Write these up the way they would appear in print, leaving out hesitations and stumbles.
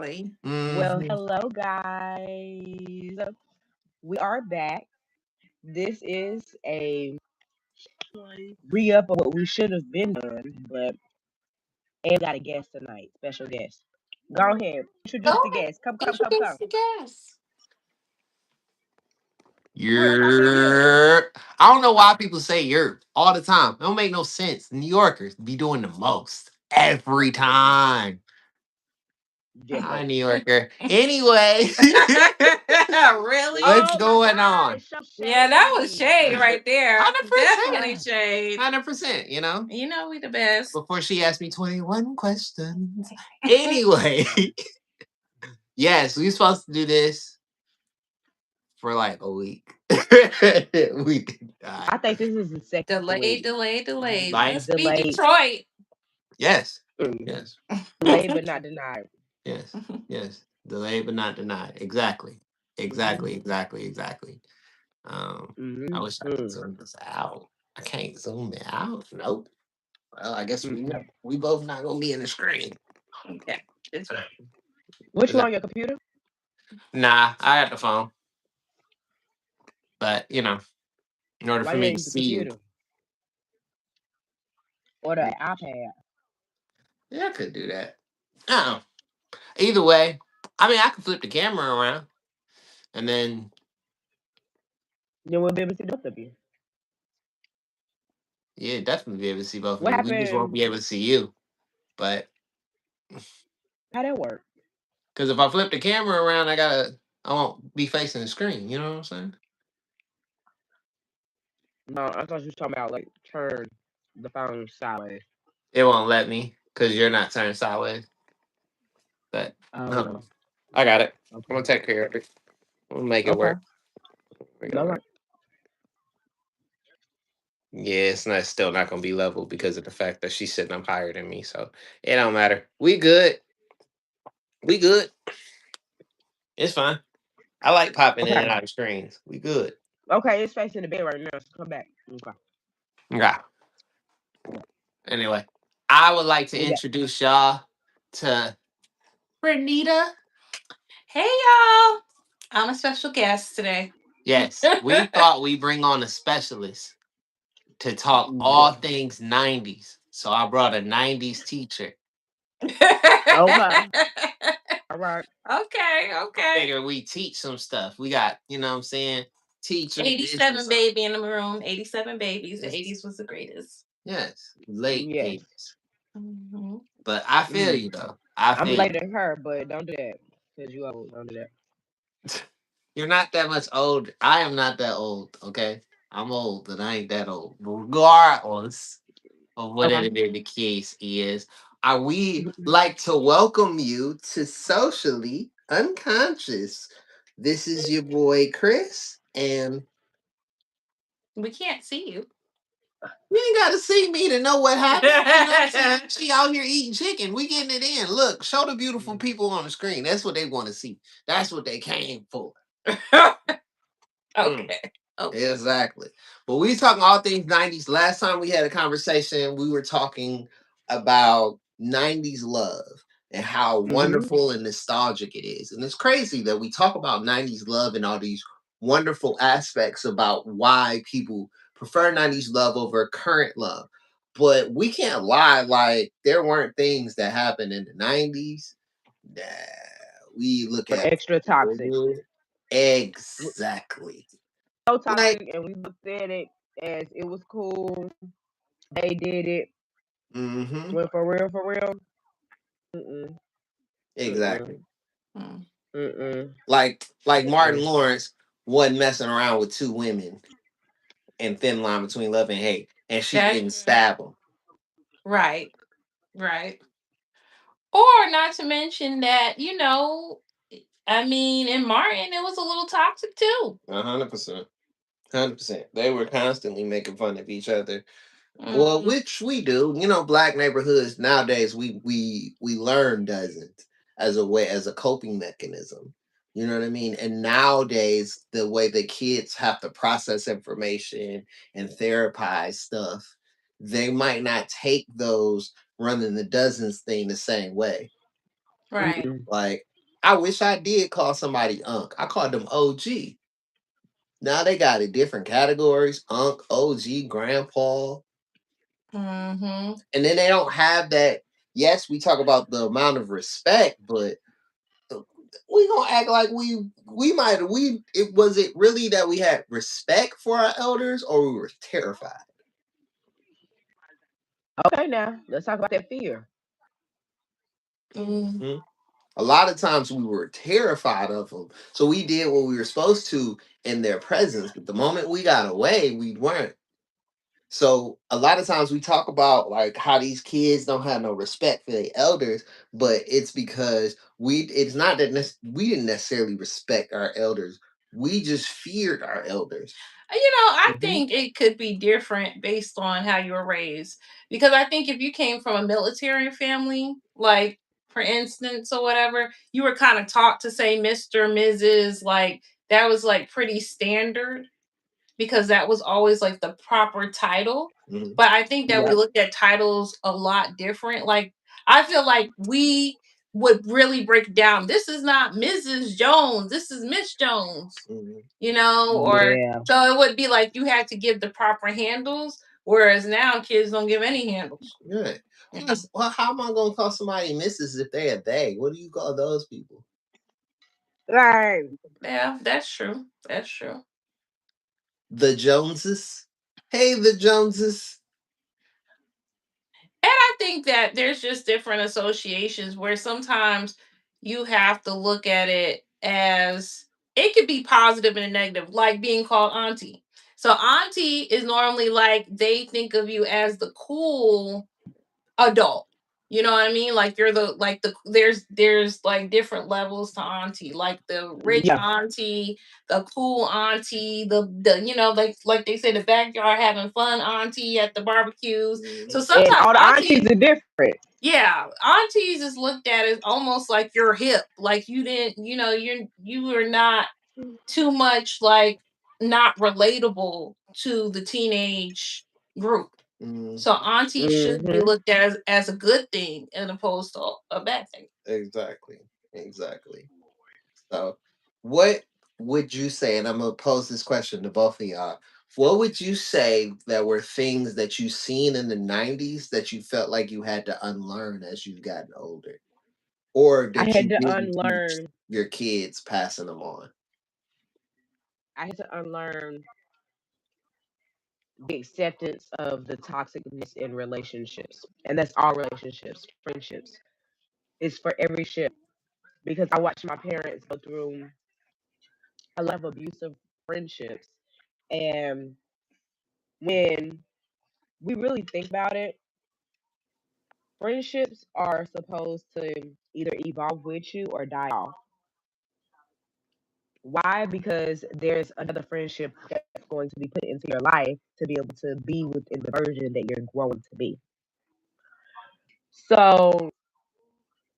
Exactly. Well, Hmm. hello guys. We are back. This is a re-up of what we should have been done, but and got a guest tonight, special guest. Go ahead, introduce Go the ahead. guest. Come, come, come, Introduce come. the guest. We're popping here. I don't know why people say you're all the time. It don't make no sense. New Yorkers be doing the most every time. Hi, Jacob. New Yorker. Anyway, Really? what's Oh my going on? God, show Yeah, that was shade. shade right there. 100%. Definitely shade. 100%, you know? You know we the best. Before she asked me 21 questions. Anyway, yes, we supposed to do this for like a week. We did I not. think this is the second Delayed, week. delayed, delayed. Like, Must be Delayed, Detroit. yes, mm, yes, delayed but not denied. yes, yes. Delayed but not denied. Exactly. Mm-hmm. Exactly. I wish I could Mm-hmm. zoom this out. I can't zoom it out. Nope. Well, I guess Mm-mm. we both not gonna be in the screen. Okay. It's What Is you that on your computer nah, I got the phone. But in order Why for you me ain't to use the see you, computer or the iPad? yeah, I could do that. Oh. Either way, I mean I could flip the camera around and then Then we'll be able to see both of you. yeah, definitely be able to see both of What you. We just won't happened? be able to see you. But How that work? because if I flip the camera around, I won't be facing the screen. You know what I'm saying? No, I thought you was talking about like turn the phone sideways. It won't let me because you're not turned sideways. But Oh, no, I got it. I'm okay. gonna take care of it. I'm gonna make it Okay. work. Make it All work. right. Yeah, it's not still not gonna be level because of the fact that she's sitting up higher than me. So it don't matter. We good. We good. It's fine. I like popping in and Okay. out of screens. We good. Okay, it's facing the bed right now, so come back. Okay. Yeah. Anyway, I would like to We got introduce y'all to Renita. Hey y'all. I'm a special guest today. Yes, we thought we bring on a specialist to talk all the things 90s. So I brought a 90s teacher. okay. All right. Okay, okay. Figure we teach some stuff. We got, you know what I'm saying? Teachers, this and 87 so. baby in the room. 87 babies. The Yes, 80s was the greatest. late Yes. 80s. Mhm. But I feel Mm. you though. I I'm feel you. later than her, but don't do that because you old. Don't do that. You're not that much old. I am not that old, okay? I'm old, but I ain't that old. Regardless of Okay. whatever the case is, I we like to welcome you to Socially Unconscious. This is your boy Chris, and We can't see you. you ain't gotta see me to know what happened. You know what I'm saying? She out here eating chicken. We getting it in. Look, show the beautiful people on the screen. That's what they want to see. That's what they came for. Mm. Okay. Okay. Exactly. But we talking all things 90s. Last time we had a conversation, we were talking about 90s love and how Mm-hmm. wonderful and nostalgic it is. And it's crazy that we talk about 90s love and all these wonderful aspects about why people prefer 90s love over current love. But we can't lie, like there weren't things that happened in the 90s that we look But at. extra toxic. Exactly. So Like, toxic, and we looked at it as it was cool. They did it. mm-hmm. Went for real, for real. Mm-mm. Exactly. Mm-mm. Mm. Mm-mm. Like Martin Mm-mm. Lawrence wasn't messing around with two women in Thin Line Between Love and Hate, and she That's didn't stab him. right. Right. Or not to mention that, I mean, in Martin, it was a little toxic too. 100%. 100%. They were constantly making fun of each other. Well, Mm. which we do. You know, black neighborhoods nowadays we learn doesn't as a way as a coping mechanism. You know what I mean? And nowadays the way the kids have to process information and therapize stuff, they might not take those running the dozens thing the same way. Right. Mm-mm. Like I wish I did call somebody Unc. I called them OG. Now they got it different categories: Unc, OG, Grandpa, Mm-hmm. and then they don't have that. Yes, we talk about the amount of respect, but we gonna act like we might we it was it really that we had respect for our elders or we were terrified. Okay, now let's talk about that fear. Mm. Mhm. A lot of times we were terrified of them, so we did what we were supposed to in their presence. But the moment we got away, we weren't. So a lot of times we talk about like how these kids don't have no respect for their elders, but it's because it's not that we didn't necessarily respect our elders. We just feared our elders. I Hmm. think it could be different based on how you were raised. Because I think if you came from a military family, like for instance, or whatever, you were kind of taught to say Mr., Mrs., like that was like pretty standard because that was always like the proper title. Mhm. But I think that we Yep. looked at titles a lot different. Like I feel like we would really break down. This is not Mrs. Jones. This is Miss Jones. Mhm. Or Yeah. so it would be like you had to give the proper handles, whereas now kids don't give any handles. Right. Mhm. Plus, well, how am I gonna call somebody Mrs. if they a they? What do you call those people? Right. Yeah, that's true. That's true. The Joneses. Hey, the Joneses. And I think that there's just different associations where sometimes you have to look at it as it could be positive and negative, like being called auntie. So auntie is normally like they think of you as the cool adult. You know what I mean? Like you're there's like different levels to auntie, like the rich Yeah. auntie, the cool auntie, the like they say the backyard having fun auntie at the barbecues. So Mhm. And sometimes all the aunties, aunties are different. yeah, aunties is looked at as almost like you're hip, like you didn't, you were not too much like not relatable to the teenage group. Mhm. So auntie should be Hmm. looked at as a good thing as opposed to a bad thing. Exactly. Exactly. So, what would you say? And I'm gonna pose this question to both of y'all. What would you say that were things that you seen in the '90s that you felt like you had to unlearn as you've gotten older, or I that had you to didn't teach unlearn. your kids, passing them on? I had to unlearn the acceptance of the toxicness in relationships, and that's all relationships, friendships. It's for every ship because I watched my parents go through a lot of abusive friendships, and when we really think about it, friendships are supposed to either evolve with you or die off. Why? Because there's another friendship that's going to be put into your life to be able to be within the version that you're growing to be. So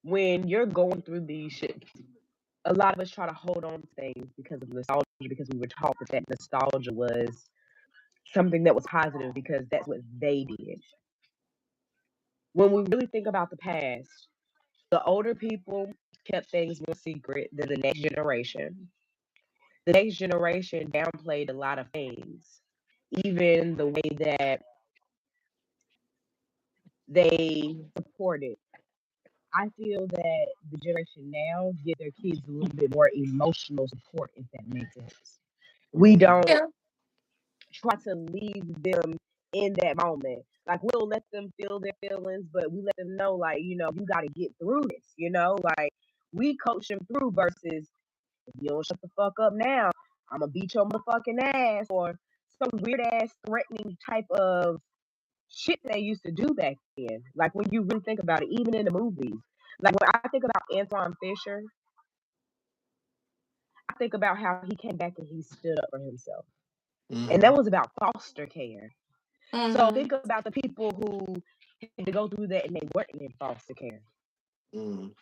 when you're going through these shit, a lot of us try to hold on to things because of nostalgia, because we were taught that nostalgia was something that was positive because that's what they did. When we really think about the past, the older people kept things more secret than the next generation. The next generation downplayed a lot of things, even the way that they supported. I feel that the generation now give their kids a little bit more emotional support, if that makes sense. We Mhm. don't Yeah. try to leave them in that moment. Like we'll let them feel their feelings, but we let them know, like, you got to get through this. Like we coach them through versus if you don't shut the fuck up now, I'm gonna beat your motherfucking ass or some weird ass threatening type of shit they used to do back then. Like when you really think about it, even in the movies. Like when I think about Antoine Fisher, I think about how he came back and he stood up for himself. And that Mhm. was about foster care. So Hmm. think about the people who had to go through that and they weren't in foster care. Mhm.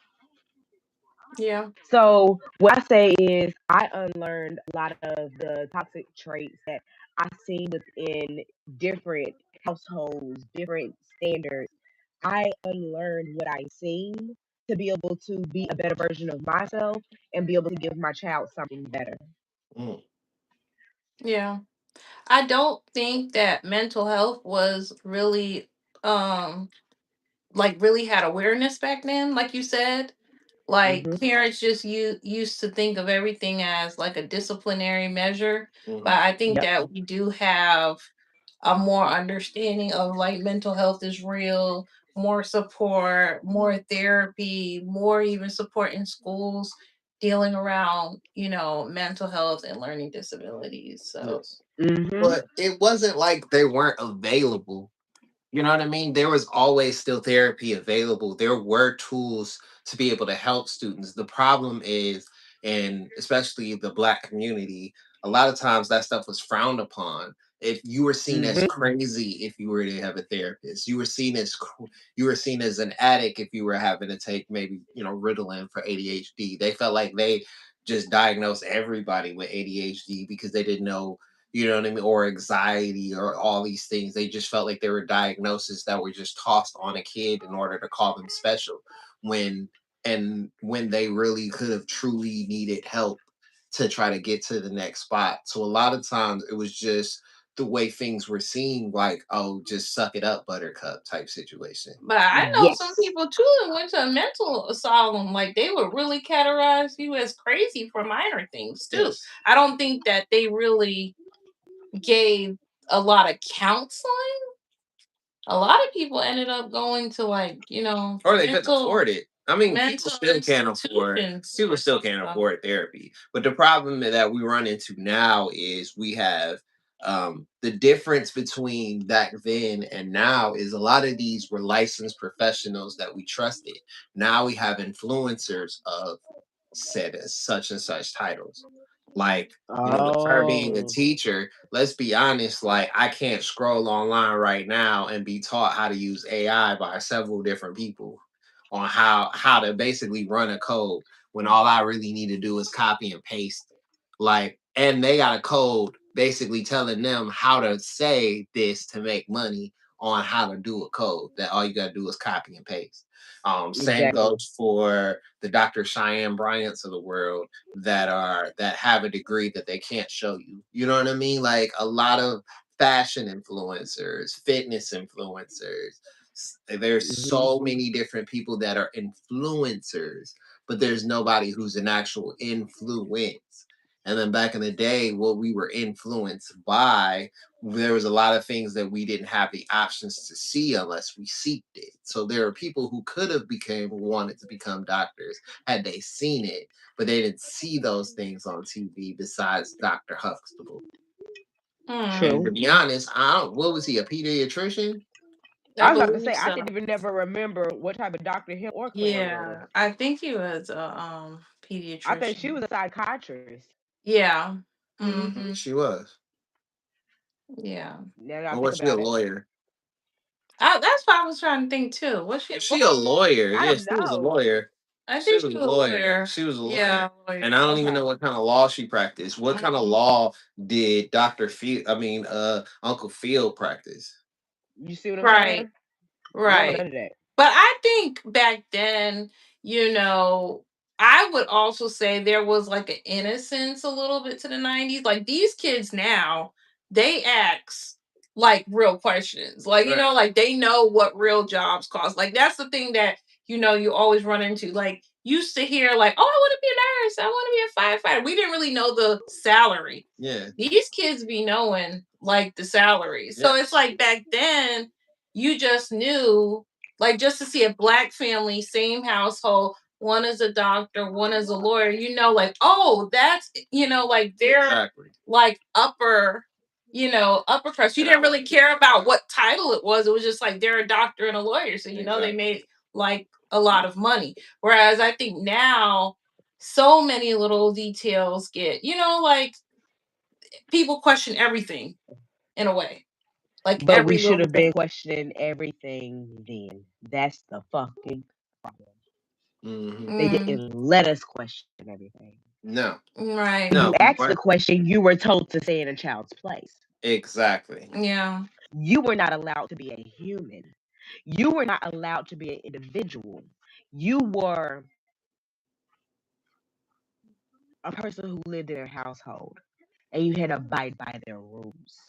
Yeah. So what I say is I unlearned a lot of the toxic traits that I seen within different households, different standards. I unlearned what I seen to be able to be a better version of myself and be able to give my child something better. Mm. Yeah. I don't think that mental health was really um like really had awareness back then, like you said. Like Hmm. parents just used to think of everything as like a disciplinary measure. But Mhm. I think Yep. that we do have a more understanding of like mental health is real, more support, more therapy, more even support in schools dealing around, mental health and learning disabilities. So Yes. Hmm. But it wasn't like they weren't available. You know what I mean? There was always still therapy available. There were tools to be able to help students. The problem is, and especially the Black community, a lot of times that stuff was frowned upon. If you were seen as Hmm. crazy if you were to have a therapist, you were seen as an addict if you were having to take maybe Ritalin for ADHD. They felt like they just diagnosed everybody with ADHD because they didn't know, you know what I mean, or anxiety or all these things. They just felt like they were diagnoses that were just tossed on a kid in order to call them special when when they really could have truly needed help to try to get to the next spot. So a lot of times it was just the way things were seen, like, oh, just suck it up, buttercup type situation. but I know some Yes. people too that went to a mental asylum. Like they would really categorize you as crazy for minor things too. Yes. I don't think that they really gave a lot of counseling. A lot of people ended up going to like, Or they couldn't mental afford it. I mean, mental people institutions still and can't stuff. afford therapy. But the problem that we run into now is we have the difference between back then and now is a lot of these were licensed professionals that we trusted. Now we have influencers of said as such and such titles. Like, with her being a Oh. teacher, let's be honest, like I can't scroll online right now and be taught how to use AI by several different people on how to basically run a code when all I really need to do is copy and paste. Like, and they got a code basically telling them how to say this to make money on how to do a code that all you got to do is copy and paste. Same Exactly. goes for the Dr. Cheyenne Bryants of the world that have a degree that they can't show you. You know what I mean? Like a lot of fashion influencers, fitness influencers. There's Hmm. so many different people that are influencers, but there's nobody who's an actual influence. And then back in the day, what we were influenced by, there was a lot of things that we didn't have the options to see unless we seeked it. So there are people who could have became wanted to become doctors had they seen it, but they didn't see those things on TV besides Dr. Huxtable. And Mm, to True. be honest, I don't, what was he, a pediatrician? I I was about to believe say I so. didn't even never remember what type of doctor him or Claire was. Yeah, I think he was a I think she pediatrician. was a psychiatrist. Yeah. Mhm, Mm-hmm. she was. Yeah. Now that I Or think was she a about it, lawyer? That's what I was trying to think too. Was she? Was she a lawyer? I Yeah, don't she was a know. lawyer. I She think was she a was a lawyer. lawyer. She was a Yeah, lawyer. And lawyer. I don't even Okay. know what kind of law she practiced. What kind of Mm, law did Dr. Field, Uncle Field practice? You see what I'm right. saying? We don't know Right. none of that. But I think back then, you know, I would also say there was like an innocence a little bit to the 90s. Like these kids now, they ask like real questions. Like, Right. like they know what real jobs cost. Like that's the thing that, you always run into. Like used to hear like, oh, I want to be a nurse. I want to be a firefighter. We didn't really know the salary. Yeah. These kids be knowing like the salary. So it's Yes. like back then you just knew like just to see a black family, same household, one is a doctor, one is a lawyer, like, oh, that's, like they're Exactly. like upper crust. You didn't really care about what title it was. It was just like they're a doctor and a lawyer. So, they Exactly. made like a lot of money. Whereas I think now so many little details get, like people question everything in a way. Like But we every should little have thing. been questioning everything then. That's the fucking problem. Hmm. They Mm, didn't let us question everything. No. right. When you No. asked the Right. question, you were told to stay in a child's place. Exactly. Yeah. You were not allowed to be a human. You were not allowed to be an individual. you were a person who lived in a household and you had to abide by their rules.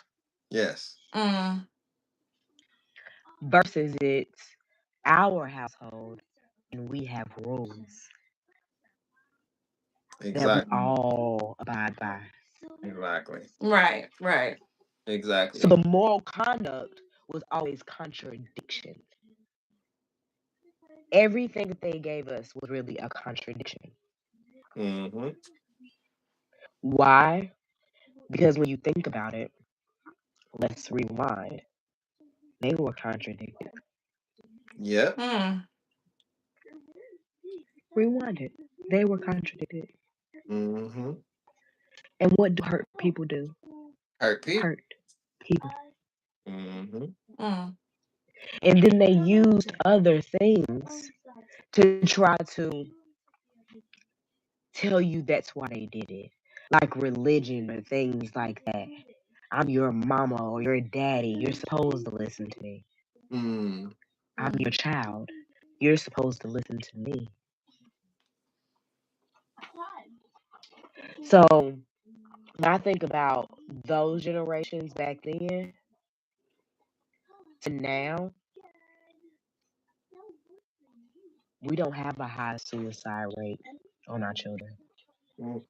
Yes. Mm. Versus it's our household and we have rules that we Exactly. all abide by. Exactly. Right, right. So Exactly. the moral conduct was always contradiction. Everything that they gave us was really a contradiction. Mm-hmm. Why? Because when you think about it, let's rewind. They were contradicted. Yep. Mm. Rewind it. They were contradicted. Mm-hmm. And what do hurt people do? Hurt people. Hurt people. Mm-hmm. Mm. And then they used other things to try to tell you that's why they did it. Like religion or things like that. I'm your mama or your daddy. You're supposed to listen to me. Mm. I'm your child. You're supposed to listen to me. So when I think about those generations back then to now, we don't have a high suicide rate on our children. Mm.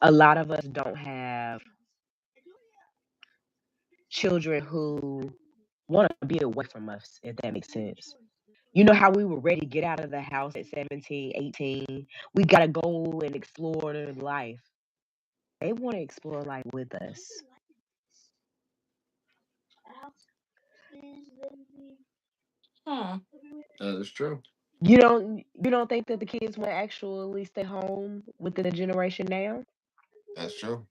A lot of us don't have children who want to be away from us, if that makes sense. You know how we were ready to get out of the house at 17, 18? We got to go and explore their life. They want to explore life with us. Hmm. That is true. You don't think that the kids want to actually stay home within the generation now? That's true.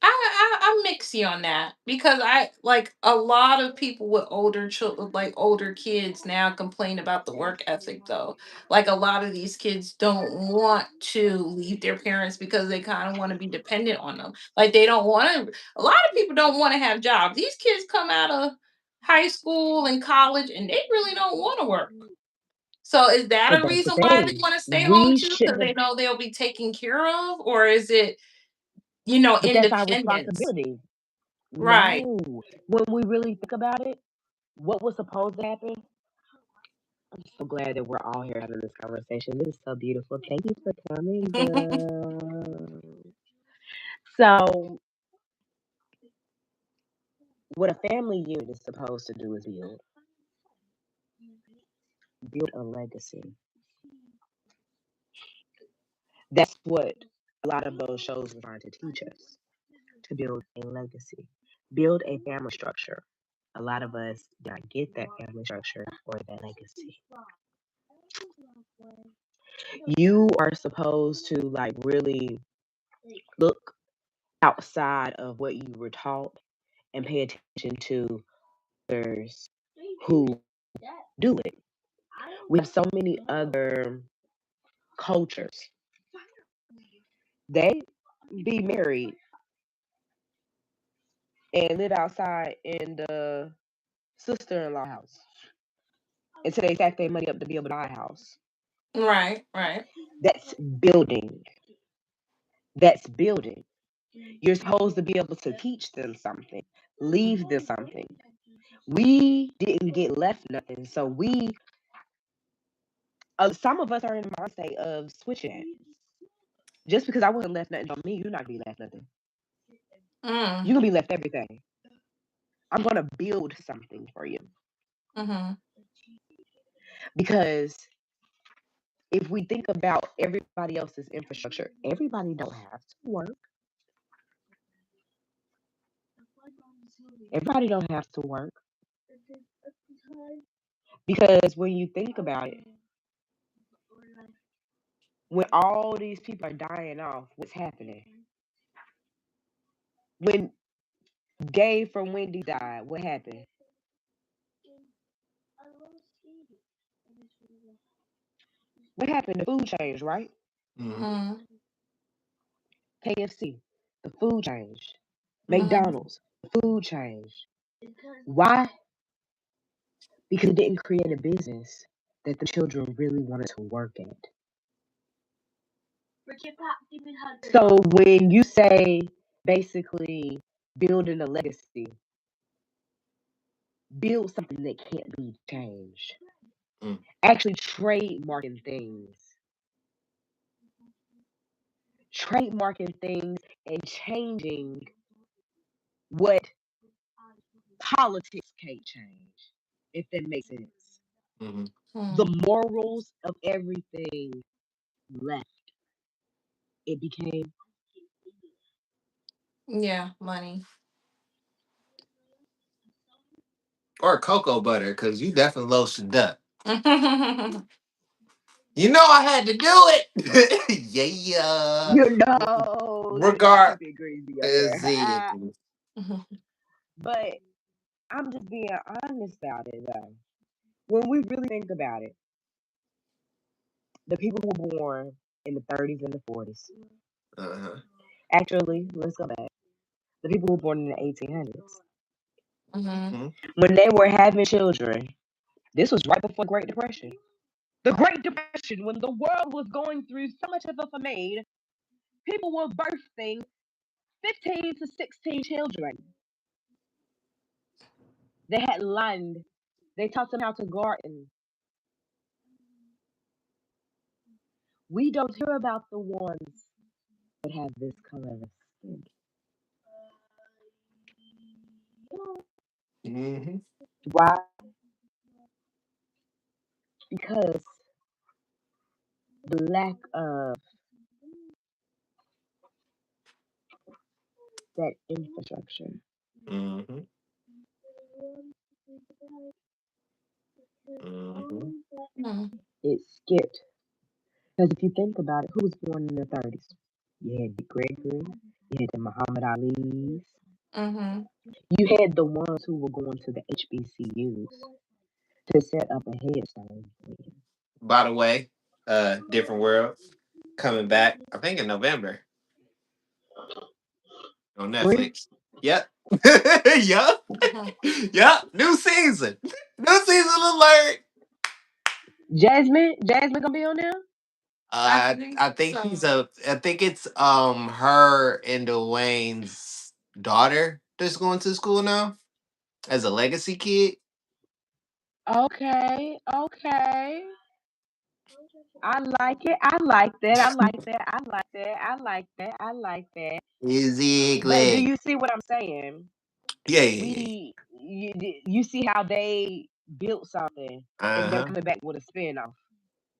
I'm mixy on that because I like a lot of people with older children, like older kids now complain about the work ethic though. Like a lot of these kids don't want to leave their parents because they kind of want to be dependent on them. Like they don't want to. A lot of people don't want to have jobs. These kids come out of high school and college and they really don't want to work. So is that But a that's the reason why they thing. want to stay home We too? Because shouldn't have, they know they'll be taken care of, or is it but that's our independence? responsibility. Right. No. When we really think about it, what was supposed to happen? I'm so glad that we're all here having this conversation. This is so beautiful. Thank you for coming, girl. So, what a family unit is supposed to do is build a legacy. That's what a lot of those shows are trying to teach us, to build a legacy, build a family structure. A lot of us do not get that family structure or that legacy. You are supposed to like really look outside of what you were taught and pay attention to others who do it. We have so many other cultures. They be married and live outside in the sister-in-law house until they stack their money up to be able to buy a house. Right, right. That's building. That's building. You're supposed to be able to teach them something, leave them something. We didn't get left nothing, so some of us are in the mindset of switching it. Just because I wasn't left nothing don't mean you're not gonna be left nothing. Mm. You're gonna be left everything. I'm gonna build something for you Mm-hmm. because if we think about everybody else's infrastructure, everybody don't have to work. Everybody don't have to work because when you think about it, when all these people are dying off, what's happening? When Dave from Wendy died, what happened? What happened? The food changed, right? Mm-hmm. Mm. KFC, the food changed. Mm-hmm. McDonald's, the food changed. Why? because it didn't create a business that the children really wanted to work at. So when you say basically building a legacy, build something that can't be changed. Mm. Actually trademarking things. Trademarking things and changing what politics can't change, if that makes sense. Hmm. The morals of everything left. It became Yeah, money. Or cocoa butter, because you definitely lotioned up. Mhm. You know I had to do it. Yeah. you know they gotta Regard keep it greasy up is it. there. But I'm just being honest about it though. When we really think about it, the people who were born in the 30s and the 40s. Uh-huh. Actually, let's go back. The people who were born in the 1800s. Mhm. When they were having children, this was right before Great Depression. The Great Depression, when the world was going through so much of a famine, people were birthing 15 to 16 children. They had land. They taught them how to garden. We don't hear about the ones that have this color of skin. Hmm. Why? Because the lack of that infrastructure. Hmm. Hmm. Mhm. It skipped. Because if you think about it, who was born in the 30s? You had Dick Gregory, you had the Muhammad Ali's, Mhm. you had the ones who were going to the HBCUs to set up a headstone. By the way, Different World coming back, I think in November on Really? Netflix. Yep. Yep. Mhm. Yep. New season. New season alert. Jasmine gonna be on there? I think I think so. I think it's her and Dwayne's daughter that's going to school now as a legacy kid. Okay, okay. I like it. I like that. I like that. I like that. I like that. I like that. But do Exactly. you see what I'm saying? Yeah, yeah, You see how they built something yeah. and they're Uh-huh. coming back with a spin-off.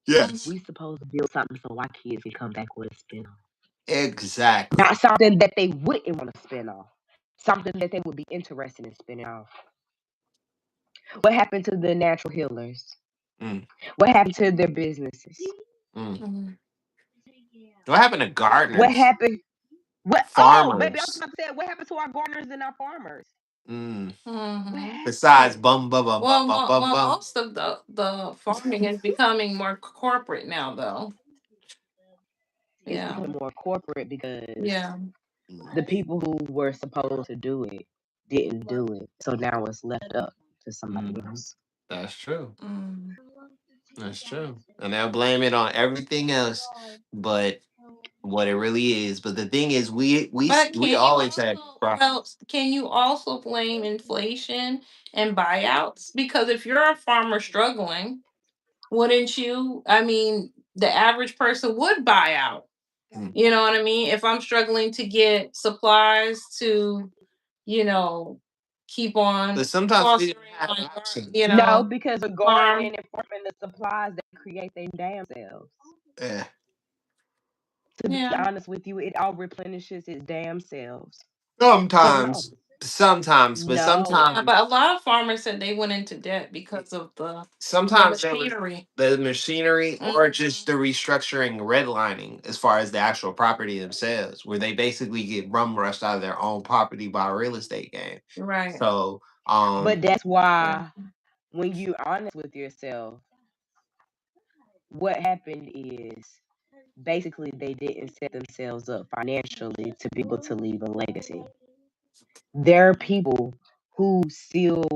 Yes. Mhm. We supposed to build something so our kids can come back with a spin-off. Exactly. Not something that they wouldn't want to spin off. Something that they would be interested in spinning off. What happened to the natural healers? Mm, What happened to their businesses? mm. Mhm. What happened to What gardeners, happened? What? Oh, baby, I was farmers? about to say, what happened to our gardeners and our farmers? Mm. What Mhm. Besides, happened? bum bum bum bum bum bum bum. Most of the farming is becoming more corporate now, though. It's Yeah. become more corporate because Yeah. the people who were supposed to do it didn't do it. So now it's left up to somebody Mm-hmm. else. That's true. Mm. That's true. And they'll blame it on everything else, but what it really is. But the thing is, But we can you always had also profits. can you also blame inflation and buyouts? Because if you're a farmer struggling, wouldn't you? I mean, the average person would buy out. Mm. You know what I mean? If I'm struggling to get supplies to, you know, keep on But sometimes we didn't fostering have my, options. No, because the farm. gardening and farming the supplies they create their damn selves. Yeah. To be Yeah. honest with you, it all replenishes its damn selves. So no, Sometimes, but Yeah, no. but sometimes, a lot of farmers said they went into debt because of the sometimes there was machinery. the machinery or just Mhm. the restructuring, redlining, as far as the actual property themselves, where they basically get bum rushed out of their own property by a real estate game. Right. So, But that's Yeah. why when you're honest with yourself, what happened is basically they didn't set themselves up financially to be able to leave a legacy. There are people who still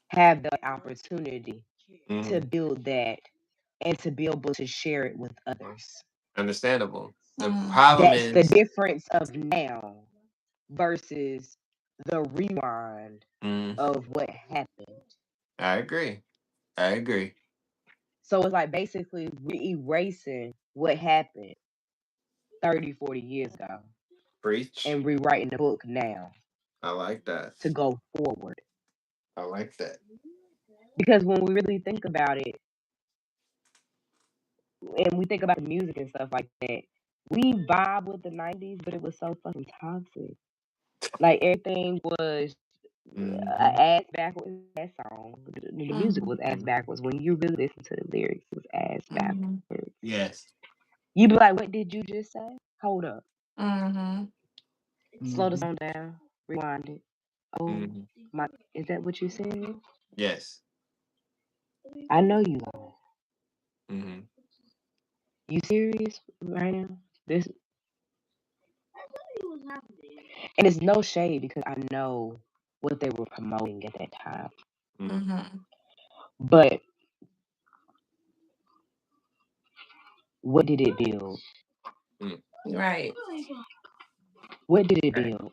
have the opportunity to Mhm. build that and to be able to share it with others. Understandable. The Mm. problem That's the is, difference of now versus the rewind mm, of what happened. I agree. I agree. So it's like basically we erasing what happened 30, 40 years ago Preach. and rewriting the book now I like that. to go forward. I like that. Because when we really think about it, and we think about the music and stuff like that, we vibe with the 90s, but it was so fucking toxic. Like everything was Hmm. ass backwards. That song, the music Mhm. was ass backwards. When you really listen to the lyrics, it was ass Mhm. backwards. Yes. You be like, "What did you just say? Hold up, Mhm. slow the Hmm. song down, rewind it. Oh Hmm. my, is that what you said? Yes. I know you are. Hmm. You serious right now? This and it's no shade because I know what they were promoting at that time. Mhm. But what did it build? Mm. Right. What did it Okay. build?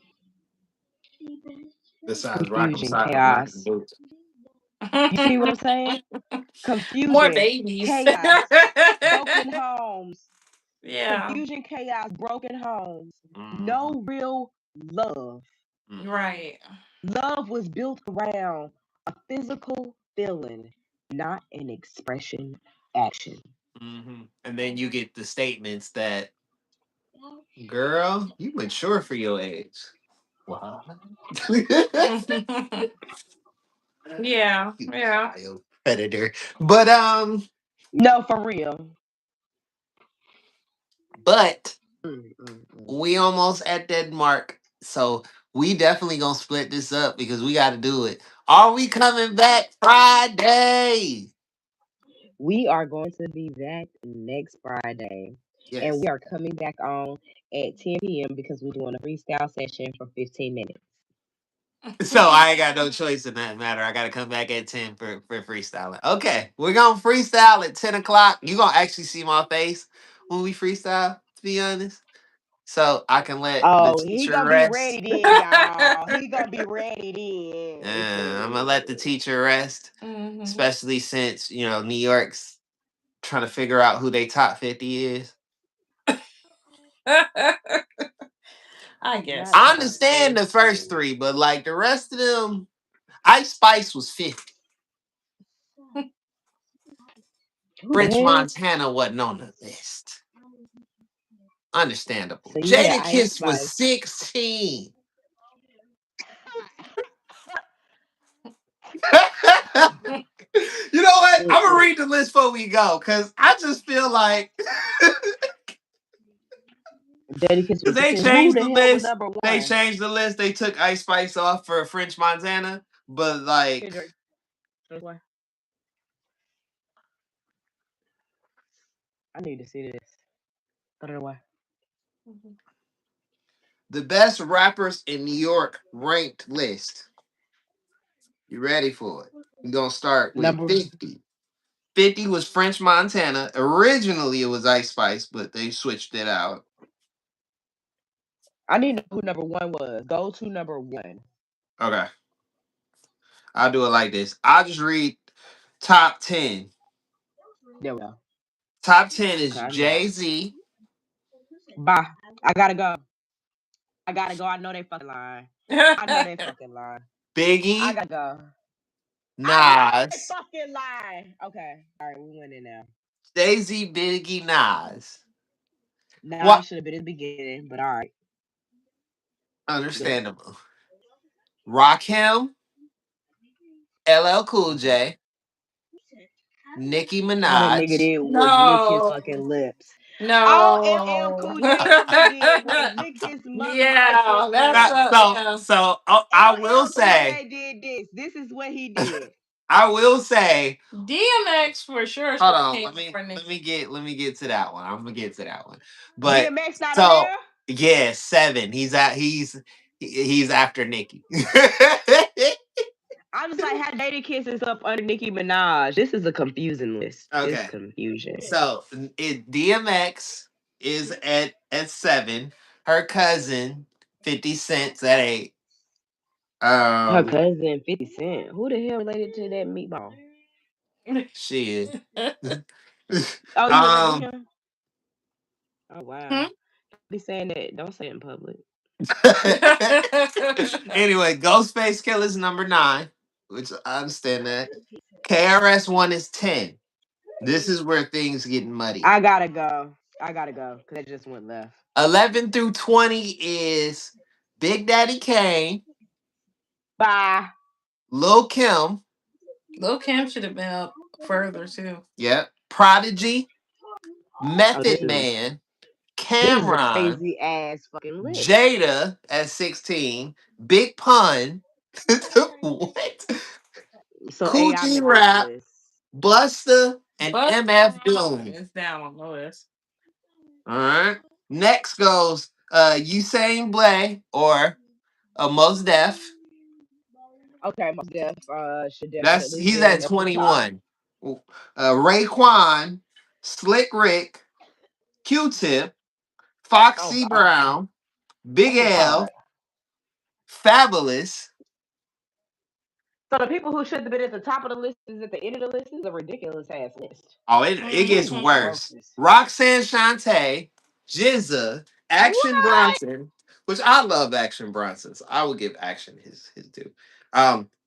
Besides rocking Confusion, soccer, rocking chaos. boots. You see what I'm saying? More Confusion, babies. chaos, broken homes. Yeah. Confusion, chaos, broken homes. Hmm. No real love. Hmm. Right. Love was built around a physical feeling, not an expression action. Hmm. And then you get the statements that, girl, you mature for your age. What? Yeah. You Yeah. child predator. But No, for real. but Mm, mm, mm. we almost at that mark. So we definitely gonna split this up because we gotta do it. Are we coming back Friday? We are going to be back next Friday. And we Yes. are coming back on at 10 p.m. because we're doing a freestyle session for 15 minutes. So I ain't got no choice in that matter. I gotta come back at 10 for freestyling. Okay, we're gonna freestyle at 10 o'clock. You gonna actually see my face when we freestyle, to be honest. So I can let the Oh, he teacher gonna be rest. ready then, y'all. He gonna be ready then. I'm gonna let the teacher rest, Mhm. especially since New York's trying to figure out who they top 50 is. I guess Not I top so. understand the first 50. three, but like the rest of them, Ice Spice was 50. Who the French hell? Montana wasn't on the list. Understandable. So you had Jada Ice Kiss was Spice. 16. You know what? I'm gonna Mm-mm. read the list before we go because I just feel like Jadakiss was they 16. Who changed the the hell was list. number They one? changed the list. They took Ice Spice off for French Montana, but like Kendrick. What? I need to see this. I don't know why. the best rappers in New York ranked list. You ready for it? We're gonna start with Number 50. 50 was French Montana. Originally it was Ice Spice, but they switched it out. I need to know who number one was. Go to number one. Okay. I'll do it like this. I'll just read top 10. There we go. Top 10 Okay, is I know. Jay-Z, Bye. I gotta go. I gotta go. I know they fucking lying. I know they fucking lying. I Biggie, gotta go. I know they Nas. fucking lying. Okay. All right, we went in now. Jay-Z, Biggie, Nas. Nah, What? should have been in the beginning, but all right. Good. Understandable. Rakim, LL Cool J, Nicki All that nigga Minaj. did was lick his No. fucking lips. All LL No. Cool J fucking did was lick his Yeah, motherfucking that's lips. yeah. I will LL Cool say, J did this. This is what he did. I will say, DMX for sure should hold have on, came let me for let Nicki. me get let me get to that one. I'm gonna get to that one. But DMX not on so there? yeah, 7. He's after Nicki. I was like, how Jadakiss is up under Nicki Minaj. This is a confusing list. It's Okay. confusion. So DMX is at 7. Her cousin 50 Cent's at 8. Her cousin 50 Cent. Who the hell related to that meatball? Shit. Oh, you related to um him? Oh wow. Be saying that. Don't say it in public. anyway, Ghostface Killer's number 9, which I understand that. KRS-One is 10. This is where things get muddy. I gotta go. Because I just went left. 11 through 20 is Big Daddy Kane, Bye. Lil Kim. Lil Kim should have been up further too. Yep. Prodigy, Oh, Method Man, this is a Cameron, crazy ass fucking list. Jada at 16, Big Pun, what? So Cool AI G made this Rap, list. Busta, and But MF Doom. it's down on the list. All right. Next goes Usain Blay or Mos Def. Okay, Mos Def should That's definitely he's been at up the top. 21. Raekwon, Slick Rick, Q-Tip, Foxy Oh, God. Brown, Big Oh, L, God. Fabulous. So the people who should have been at the top of the list is at the end of the list. This is a ridiculous ass list. Oh, it gets Mhm. worse. Roxanne Shante, Jizza, Action What? Bronson, which I love Action Bronson. So I would give Action his due.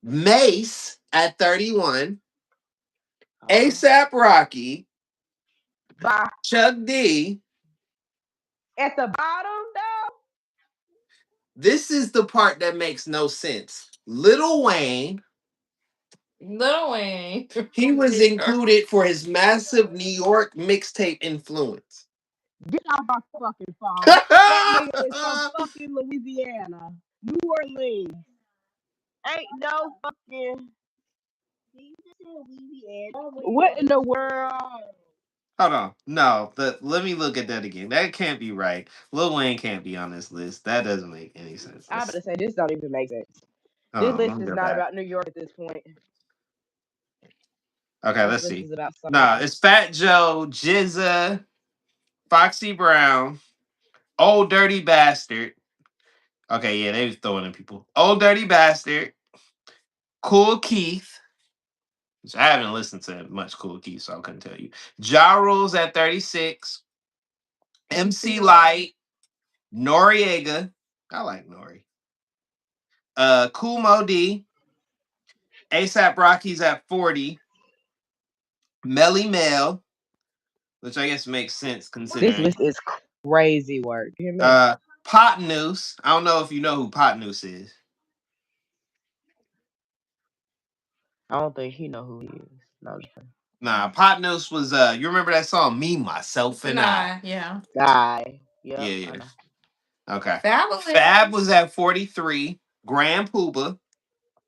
Mace at 31, ASAP Rocky, Bye. Chuck D. At the bottom, though. This is the part that makes no sense. Lil Wayne, Lil Wayne. he was included for his massive New York mixtape influence. Get out my fucking phone. That nigga is from fucking Louisiana, New Orleans. Ain't no fucking. What in the world? Hold on. No, let me look at that again. That can't be right. Lil Wayne can't be on this list. That doesn't make any sense. I'm about to say this don't even make sense. Hold This on, list let me is go not back. about New York at this point. Okay, This let's list see. is about something Nah, else. it's Fat Joe, Jizza, Foxy Brown, Old Dirty Bastard. Okay, yeah, they was throwing in people. Old Dirty Bastard, Cool Keith, which I haven't listened to much Cool Keith, so I couldn't tell you. Ja Rule's at 36, MC Light, Noriega. I like Nori. Cool Mo D, ASAP Rocky's at 40, Melly Mel, which I guess makes sense considering. This list is crazy work. You hear me? Pot Noose. I don't know if you know who Pot Noose is. I don't think he know who he is. No, Nah, Pot Noose was you remember that song Me, Myself, and I? Yeah. guy. Yep, Yeah. Okay. Fabulous. Fab was at 43. Grand Pooba,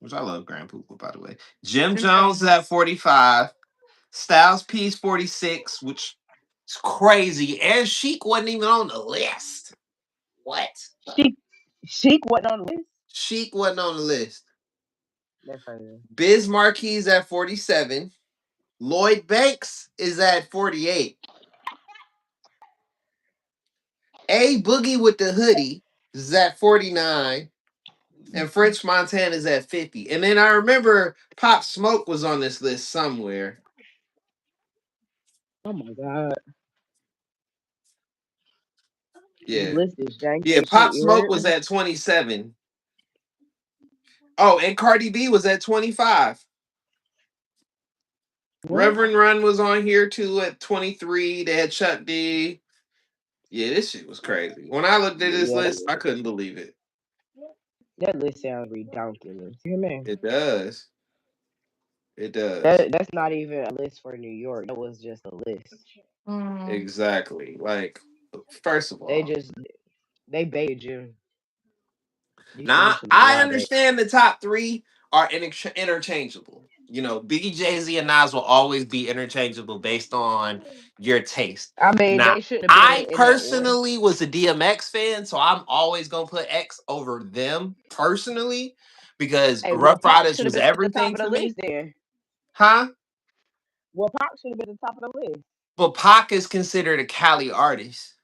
which I love Grand Pooba, by the way. Jim Jones is at 45. Styles P's 46, which is crazy. And Sheik wasn't even on the list. What? Sheik wasn't on the list? Sheik wasn't on the list. That's crazy. Biz Marquis at 47. Lloyd Banks is at 48. A Boogie with the Hoodie is at 49. And French Montana is at 50. And then I remember Pop Smoke was on this list somewhere. Oh my God. Yeah. This list is janky. Yeah, Pop Smoke was at 27. Oh, and Cardi B was at 25. What? Reverend Run was on here too at 23. They had Chuck D. Yeah, this shit was crazy. When I looked at this list, I couldn't believe it. That list sounds ridiculous. You hear me? It does. It does. That's not even a list for New York. That was just a list. Exactly. Like, first of all, they baited you. Now, I understand the top 3 are interchangeable. You know, Biggie, Jay-Z, and Nas will always be interchangeable based on your taste. I mean, now, they shouldn't have been I personally was a DMX fan, so I'm always going to put X over them personally because Hey, well, Rough Pac Riders should have was been at the top everything of the to me. list there. Huh? Well, Pac should have been at the top of the list. But Pac is considered a Cali artist.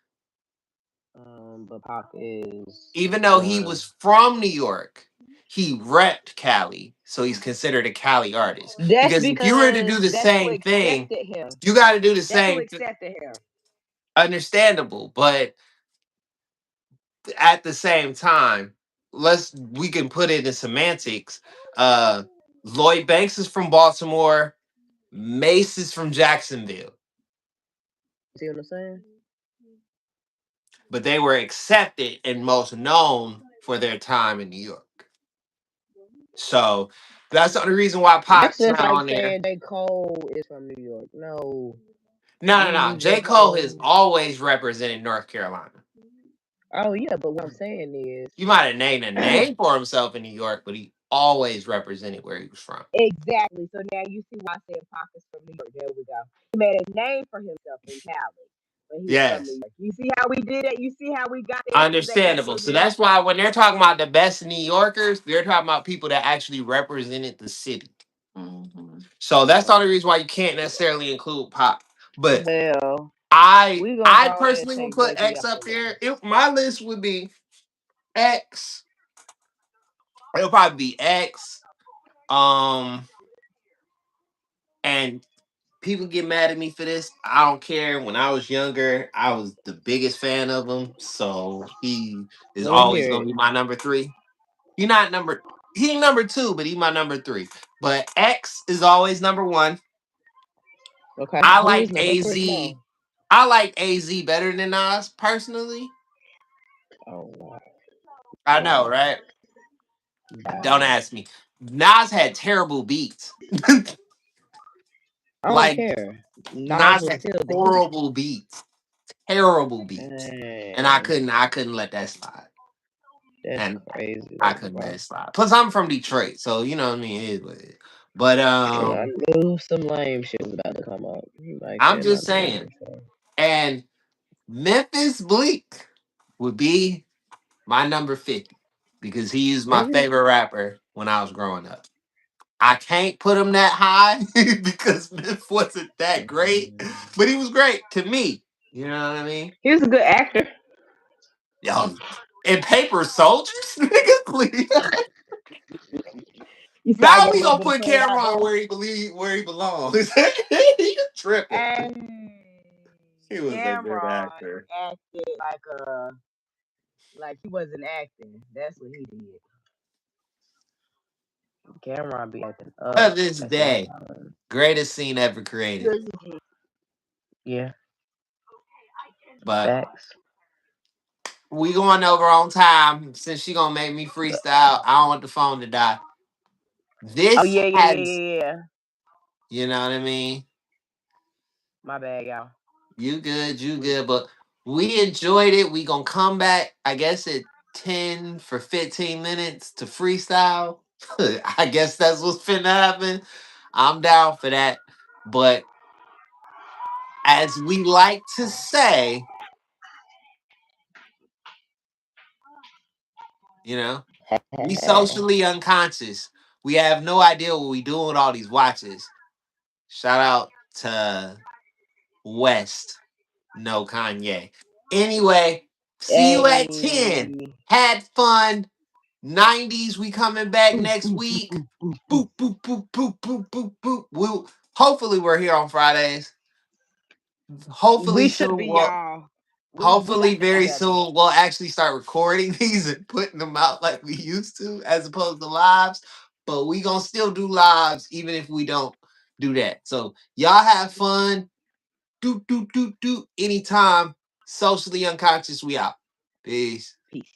But Pac is Even though he one. was from New York, he repped Cali. So he's considered a Cali artist. That's Because if you were to do because the that's who same thing, accepted him. you got to do the That's who same thing. accepted him. Understandable. But at the same time, we can put it in semantics. Lloyd Banks is from Baltimore. Mace is from Jacksonville. See what I'm saying? But they were accepted and most known for their time in New York. So that's the only reason why That's Pac's just not like on there. saying J. Cole is from New York. No. No. J. Cole has always represented North Carolina. Oh yeah, but what I'm saying is He might have named a name for himself in New York, but he always represented where he was from. exactly. So now you see why I said Pac is from New York. There we go. He made a name for himself in Cali, but he's from New Yes. York. You see how we did it? You see how we got there? Understandable. So that's why when they're talking about the best New Yorkers, they're talking about people that actually represented the city. Mhm. So that's the only reason why you can't necessarily include Pac. But Well, I we gonna I go ahead personally and would take put Jay-Z X off up the there. list. If my list would be X. It'll probably be X. And people get mad at me for this. I don't care. When I was younger, I was the biggest fan of him. So he is Let me always hear gonna it. be my number three. He not number he number two, but he my number three. But X is always number one. Okay. I Who is like number AZ. three? I like AZ better than Nas personally. Oh wow. I know, right? Don't ask me. Nas had terrible beats. I don't Like care. Nas Nas was had still the heat. horrible beats. Terrible beats. And I couldn't let that slide. That's And crazy. I couldn't let it slide. Plus I'm from Detroit, so you know what I mean. It is what it is. But I knew some lame shit was about to come up. Like I'm that, just not the saying. And Memphis Bleak would be my number 50 because he is my favorite rapper when I was growing up. I can't put him that high because Myth wasn't that great, but he was great to me. You know what I mean? He was a good actor. Yo, and Paper Soldiers, nigga, please. You saw Now a we little gonna bit of put play out Cameron there. where he belongs. He tripping. And He was a good Cameron actor. acted like he wasn't acting. That's what he did. Cameron be acting up. To this day, greatest scene ever created. Yeah. But Facts. we going over on time since she gonna make me freestyle. I don't want the phone to die. This Oh yeah. you know what I mean? My bad, y'all. You good. But we enjoyed it. We gonna come back, I guess, at 10 for 15 minutes to freestyle. I guess that's what's finna happen. I'm down for that. But as we like to say, you know, we socially unconscious. We have no idea what we doing with all these watches. Shout out to West, no Kanye. Anyway, see you at 10. Had fun. 90s, we coming back next week. Boop, boop, boop, boop, boop, boop, boop. Hopefully we're here on Fridays. Hopefully We should soon be, we'll y'all. hopefully got this very together. soon we'll actually start recording these and putting them out like we used to as opposed to lives. But we gonna still do lives even if we don't do that. So y'all have fun. Do anytime. Socially unconscious, we out. Peace. Peace.